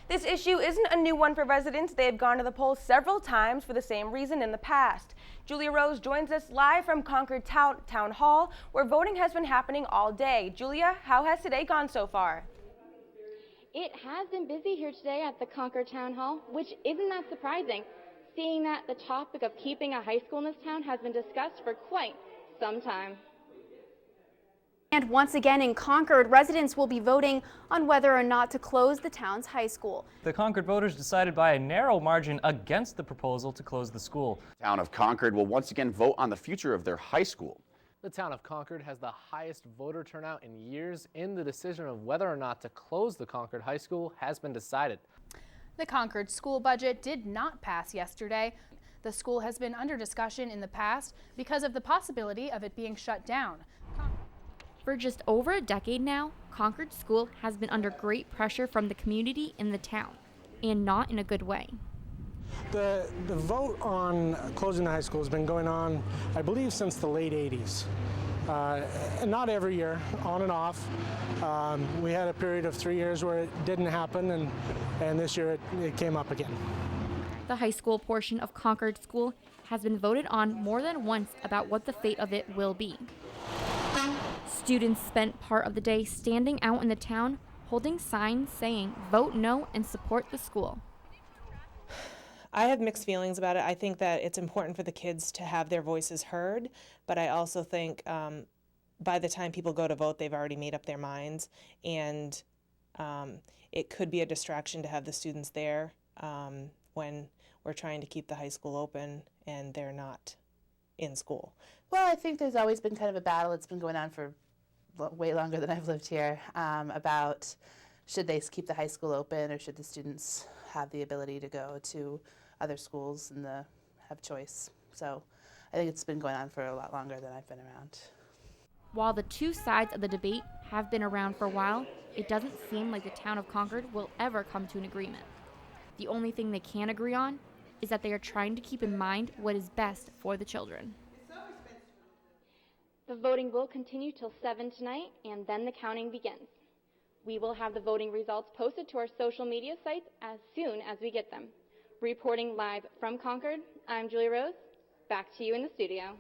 This issue isn't a new one for residents. They have gone to the polls several times for the same reason in the past. Julia Rose joins us live from Concord Town Hall, where voting has been happening all day. Julia, how has today gone so far? It has been busy here today at the Concord Town Hall, which isn't that surprising, seeing that the topic of keeping a high school in this town has been discussed for quite some time. And once again in Concord, residents will be voting on whether or not to close the town's high school. The Concord voters decided by a narrow margin against the proposal to close the school. The town of Concord will once again vote on the future of their high school. The town of Concord has the highest voter turnout in years, and the decision of whether or not to close the Concord High School has been decided. The Concord school budget did not pass yesterday. The school has been under discussion in the past because of the possibility of it being shut down. For just over a decade now, Concord School has been under great pressure from the community in the town, and not in a good way. The vote on closing the high school has been going on, I believe, since the late 80s. Not every year, on and off. We had a period of 3 years where it didn't happen, and this year it came up again. The high school portion of Concord School has been voted on more than once about what the fate of it will be. Students spent part of the day standing out in the town, holding signs saying, "Vote no and support the school." I have mixed feelings about it. I think that it's important for the kids to have their voices heard, but I also think by the time people go to vote, they've already made up their minds, and it could be a distraction to have the students there when we're trying to keep the high school open and they're not in school. Well, I think there's always been kind of a battle. It's been going on for way longer than I've lived here about should they keep the high school open or should the students have the ability to go to other schools and have choice. So I think it's been going on for a lot longer than I've been around. While the two sides of the debate have been around for a while, it doesn't seem like the town of Concord will ever come to an agreement. The only thing they can agree on is that they are trying to keep in mind what is best for the children. The voting will continue till 7 tonight, and then the counting begins. We will have the voting results posted to our social media sites as soon as we get them. Reporting live from Concord, I'm Julia Rose. Back to you in the studio.